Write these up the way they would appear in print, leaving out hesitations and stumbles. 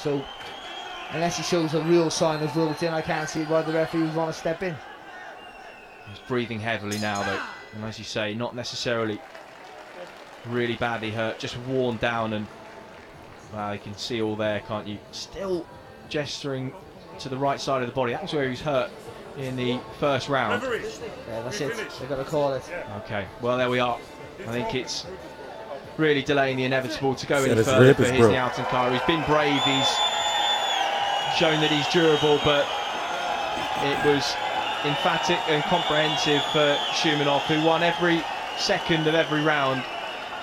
So unless he shows a real sign of wilting, I can't see why the referee would want to step in. He's breathing heavily now, though, and as you say, not necessarily really badly hurt, just worn down, and well, you can see all there, can't you? Still gesturing to the right side of the body. That's where he was hurt in the first round. Yeah, that's it. They've got to call it. Okay, well, there we are. I think it's really delaying the inevitable to go any further for the Altunkaya. He's been brave, he's shown that he's durable, but it was emphatic and comprehensive for Shumenov, who won every second of every round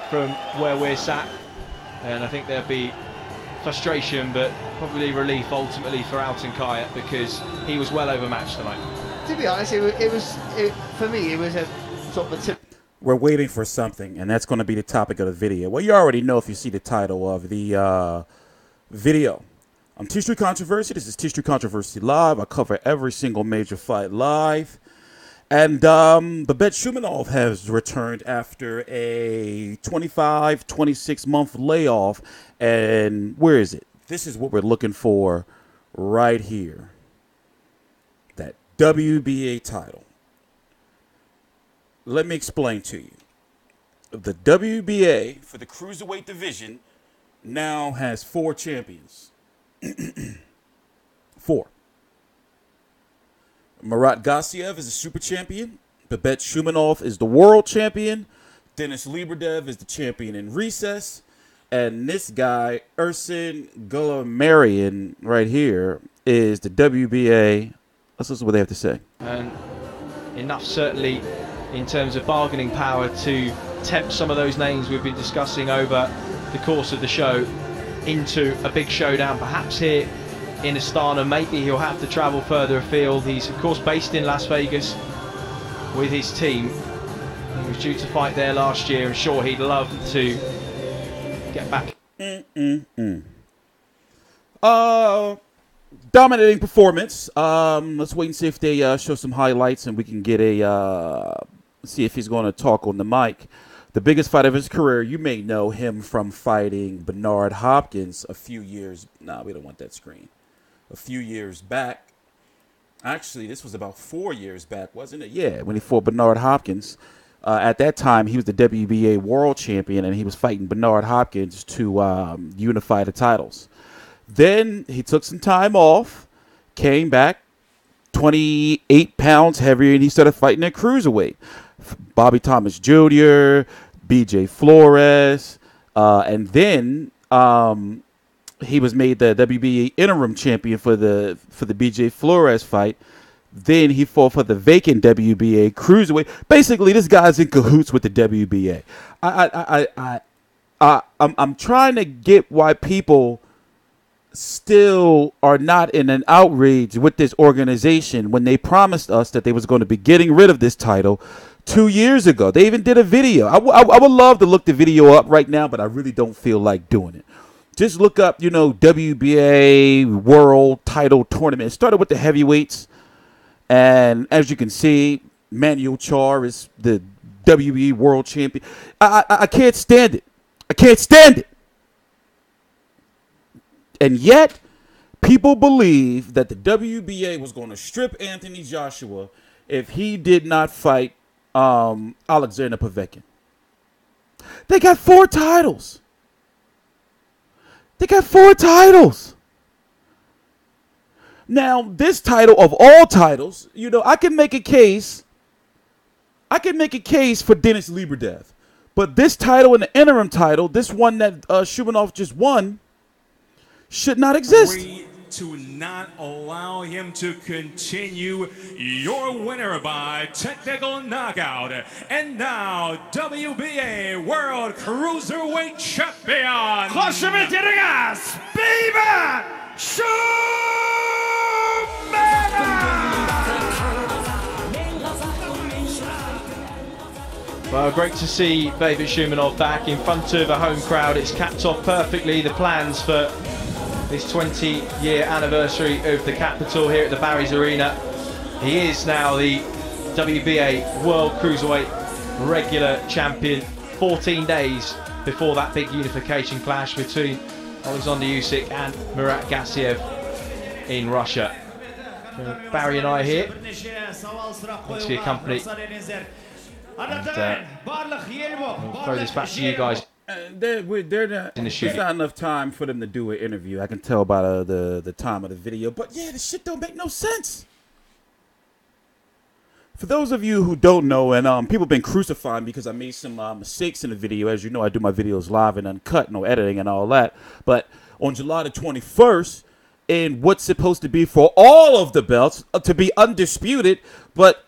from where we're sat. And I think there'll be frustration, but probably relief ultimately for Altunkaya, because he was well overmatched tonight. To be honest, for me, it was a sort of a tip. We're waiting for something, and that's going to be the topic of the video. Well, you already know if you see the title of the video. I'm TstreeT Controversy. This is TstreeT Controversy Live. I cover every single major fight live. And Beibut Shumenov has returned after a 26-month layoff. And where is it? This is what we're looking for right here. That WBA title. Let me explain to you. The WBA for the Cruiserweight division now has 4 champions. 4. Murat Gassiev is the super champion. Beibut Shumenov is the world champion. Denis Lebedev is the champion in recess. And this guy, Ersin Gulamarian, right here, is the WBA. Let's listen to what they have to say. And enough, certainly, in terms of bargaining power to tempt some of those names we've been discussing over the course of the show into a big showdown, perhaps here in Astana. Maybe he'll have to travel further afield. He's of course based in Las Vegas with his team. He was due to fight there last year. I'm sure he'd love to get back. Dominating performance. Let's wait and see if they show some highlights, and we can get a see if he's going to talk on the mic. The biggest fight of his career, you may know him from fighting Bernard Hopkins a few years. Nah, we don't want that screen. A few years back. Actually, this was about 4 years back, wasn't it? Yeah, when he fought Bernard Hopkins. At that time, he was the WBA world champion, and he was fighting Bernard Hopkins to unify the titles. Then he took some time off, came back, 28 pounds heavier, and he started fighting at cruiserweight. Bobby Thomas Jr., BJ Flores, and then he was made the WBA interim champion for the BJ Flores fight. Then he fought for the vacant WBA cruiserweight. Basically, this guy's in cahoots with the WBA. I'm trying to get why people still are not in an outrage with this organization when they promised us that they was going to be getting rid of this title 2 years ago. They even did a video. I would love to look the video up right now, but I really don't feel like doing it. Just look up, WBA World Title Tournament. It started with the heavyweights, and as you can see, Manuel Char is the WBA World Champion. I can't stand it. I can't stand it. And yet, people believe that the WBA was going to strip Anthony Joshua if he did not fight Alexander Povetkin. They got 4 titles. They got 4 titles. Now, this title of all titles, I can make a case. I can make a case for Denis Lebedev. But this title and the interim title, this one that Shumenov just won, should not exist. To not allow him to continue. Your winner by technical knockout, and now WBA World Cruiserweight Champion, Beibut Shumenov. Well, great to see Beibut Shumenov back in front of a home crowd. It's capped off perfectly the plans for this 20-year anniversary of the capital here at the Barry's Arena. He is now the WBA World Cruiserweight regular champion, 14 days before that big unification clash between Alexander Usyk and Murat Gassiev in Russia. Barry and I here, to be accompanied. And we'll throw this back to you guys. They're not, in the there's not enough time for them to do an interview. I can tell by the time of the video. But yeah, this shit don't make no sense. For those of you who don't know, and people have been crucifying because I made some mistakes in the video. As you know, I do my videos live and uncut, no editing and all that. But on July the 21st, in what's supposed to be for all of the belts to be undisputed, but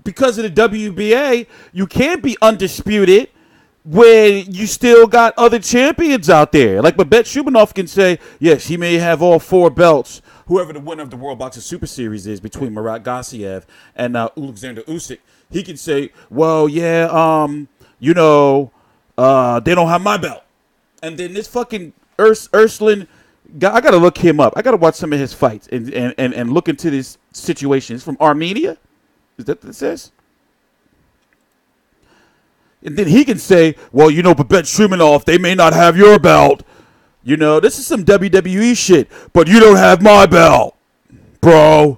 because of the WBA, you can't be undisputed when you still got other champions out there. Like Beibut Shumenov can say, yes, he may have all 4 belts. Whoever the winner of the World Boxing Super Series is between Murat Gassiev and Alexander Usyk, he can say, well, yeah, they don't have my belt. And then this fucking Urslan guy, I got to look him up. I got to watch some of his fights and look into this situation. He's from Armenia? Is that what it says? And then he can say, well, Beibut Shumenov, they may not have your belt. This is some WWE shit, but you don't have my belt, bro.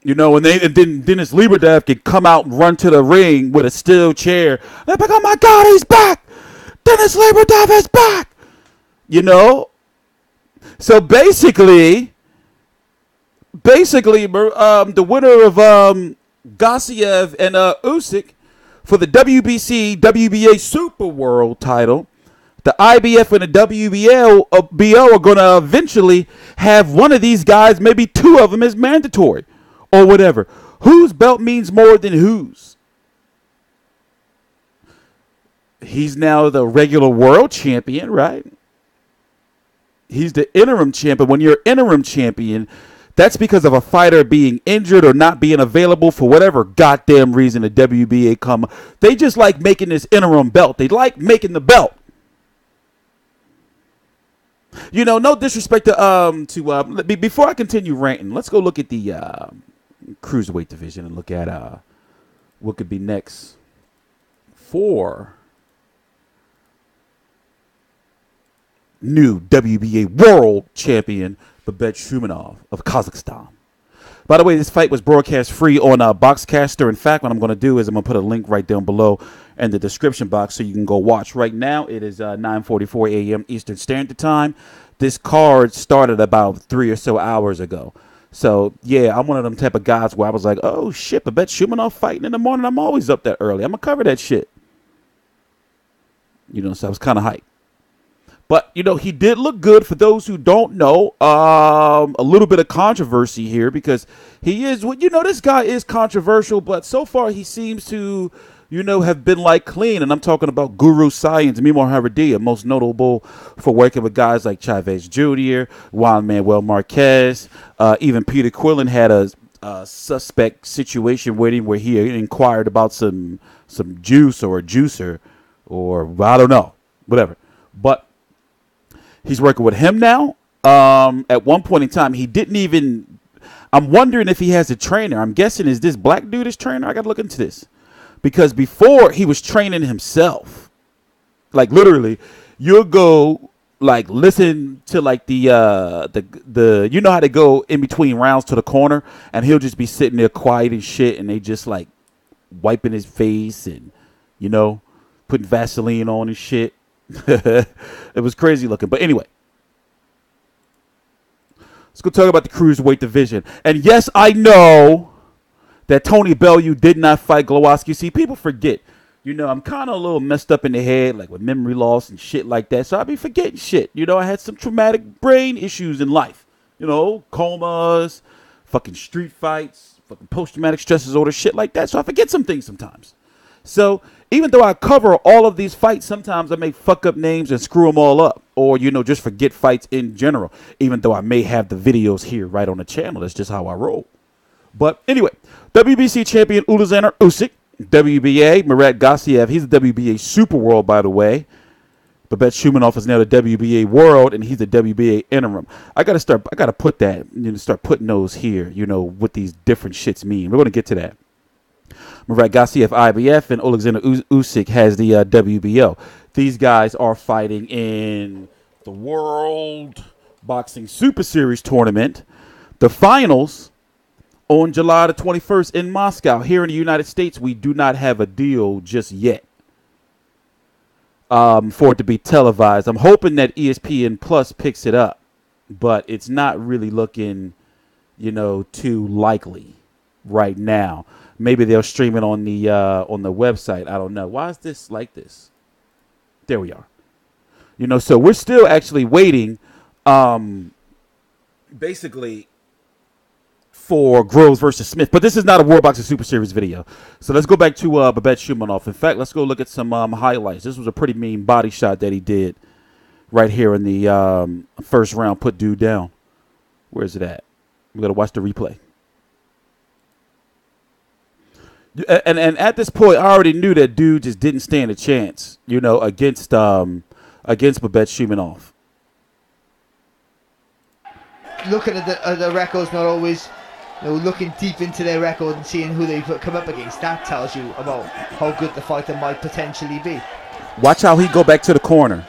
And then Dennis Lebedev can come out and run to the ring with a steel chair. And they're like, oh my God, he's back. Dennis Lebedev is back. So basically, the winner of Gassiev and Usyk for the WBA Super World title, the IBF and the WBO are going to eventually have one of these guys, maybe 2 of them, as mandatory or whatever. Whose belt means more than whose? He's now the regular world champion, right? He's the interim champion. When you're interim champion, that's because of a fighter being injured or not being available for whatever goddamn reason the WBA come. They just like making this interim belt. They like making the belt. No disrespect to before I continue ranting, let's go look at the cruiserweight division and look at what could be next for new WBA world champion Beibut Shumenov of Kazakhstan. By the way, this fight was broadcast free on Boxcaster. In fact, what I'm going to do is I'm going to put a link right down below in the description box so you can go watch. Right now, it is 9:44 a.m. Eastern Standard Time. This card started about 3 or so hours ago. So, yeah, I'm one of them type of guys where I was like, oh, shit, Beibut Shumenov fighting in the morning. I'm always up that early. I'm going to cover that shit. So I was kind of hyped. But, he did look good. For those who don't know, a little bit of controversy here because he is, this guy is controversial, but so far he seems to, have been like clean. And I'm talking about Guru Science, Mimar Haradia, most notable for working with guys like Chavez Jr., Juan Manuel Marquez. Even Peter Quillen had a suspect situation with him where he inquired about some juice or a juicer or I don't know, whatever. But he's working with him now. At one point in time, he didn't even. I'm wondering if he has a trainer. I'm guessing is this black dude his trainer? I got to look into this because before he was training himself. Like literally, you'll go like listen to like the how they go in between rounds to the corner, and he'll just be sitting there quiet and shit, and they just like wiping his face and putting Vaseline on and shit. It was crazy looking. But anyway, let's go talk about the cruiserweight division. And yes, I know that Tony Bellew did not fight Glowacki. See, people forget. I'm kind of a little messed up in the head, like with memory loss and shit like that. So I be forgetting shit. I had some traumatic brain issues in life. Comas, fucking street fights, fucking post-traumatic stress disorder, shit like that. So I forget some things sometimes. So even though I cover all of these fights, sometimes I may fuck up names and screw them all up. Or, just forget fights in general. Even though I may have the videos here right on the channel. That's just how I roll. But anyway, WBC champion Alexander Usyk. WBA, Murat Gassiev. He's the WBA Super World, by the way. Beibut Shumenov is now the WBA World, and he's the WBA Interim. I got to put that, start putting those here, what these different shits mean. We're going to get to that. Murat Gassiev IBF and Alexander Usyk has the WBO. These guys are fighting in the World Boxing Super Series tournament. The finals on July the 21st in Moscow. Here in the United States, we do not have a deal just yet for it to be televised. I'm hoping that ESPN Plus picks it up, but it's not really looking, too likely right now. Maybe they'll stream it on the website. I don't know. Why is this like this? There we are. So we're still actually waiting, basically, for Groves versus Smith. But this is not a World Boxing Super Series video. So let's go back to Beibut Shumenov. In fact, let's go look at some highlights. This was a pretty mean body shot that he did right here in the first round. Put dude down. Where's it at? We got to watch the replay. And at this point, I already knew that dude just didn't stand a chance, against Beibut Shumenov. Looking at the records, not always, looking deep into their record and seeing who they come up against, that tells you about how good the fighter might potentially be. Watch how he go back to the corner.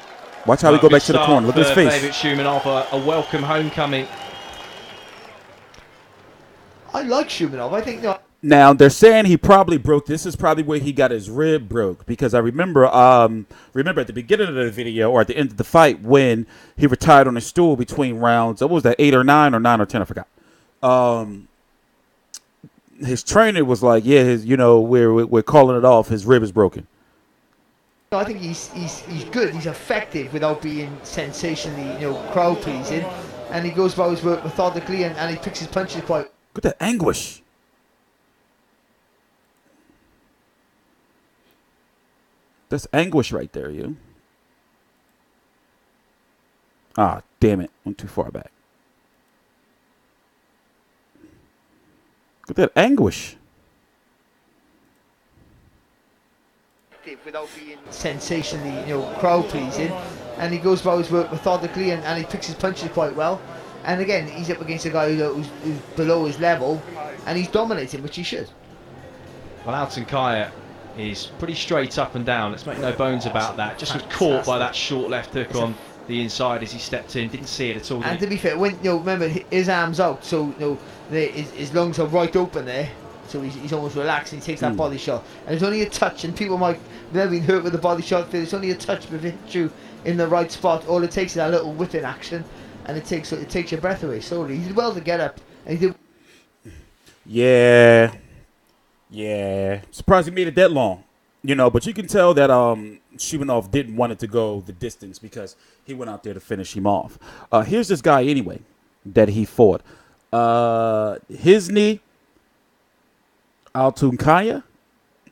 Watch how he go back to the corner. Look at his face. Beibut Shumenov, a welcome homecoming. I like Shumenov. I think Now they're saying he probably broke. This is probably where he got his rib broke, because I remember at the beginning of the video or at the end of the fight when he retired on a stool between rounds. What was that, 8 or 9 or 9 or 10? I forgot. His trainer was like, "Yeah, we're calling it off. His rib is broken." I think he's good. He's effective without being sensationally, crowd pleasing, and he goes about his work methodically, and he picks his punches quite. Look at that anguish. That's anguish right there, you. Ah, damn it. Went too far back. Look at that anguish. Without being sensationally, crowd pleasing, and he goes about his work methodically, and he picks his punches quite well. And again, he's up against a guy who's below his level, and he's dominating, which he should. Well, Altunkaya is pretty straight up and down. Let's make no bones about that. Just was caught by that short left hook on the inside as he stepped in. Didn't see it at all. And to be fair, when remember his arms out, so his lungs are right open there. So he's almost relaxed and he takes that body shot. And it's only a touch, and people might have been hurt with the body shot. It's only a touch, but if it hits you in the right spot, all it takes is that little whipping action, and it takes your breath away slowly. He did well to get up, and he did. Yeah. Surprised he made it that long, But you can tell that Shumenov didn't want it to go the distance because he went out there to finish him off. Here's this guy anyway that he fought. His knee. Altunkaya.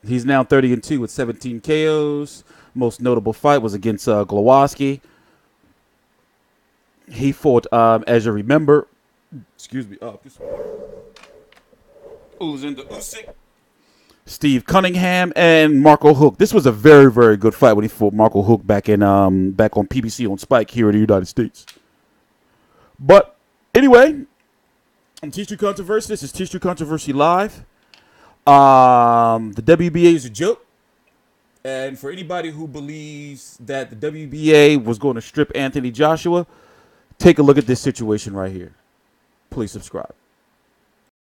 He's now 30-2 with 17 KOs. Most notable fight was against Glowacki. He fought, as you remember, Steve Cunningham and Marco Hook. This was a very, very good fight when he fought Marco Hook back on PBC on Spike here in the United States. But anyway, on TstreeT Controversy, this is TstreeT Controversy Live. The WBA is a joke. And for anybody who believes that the WBA was going to strip Anthony Joshua, take a look at this situation right here. Please subscribe.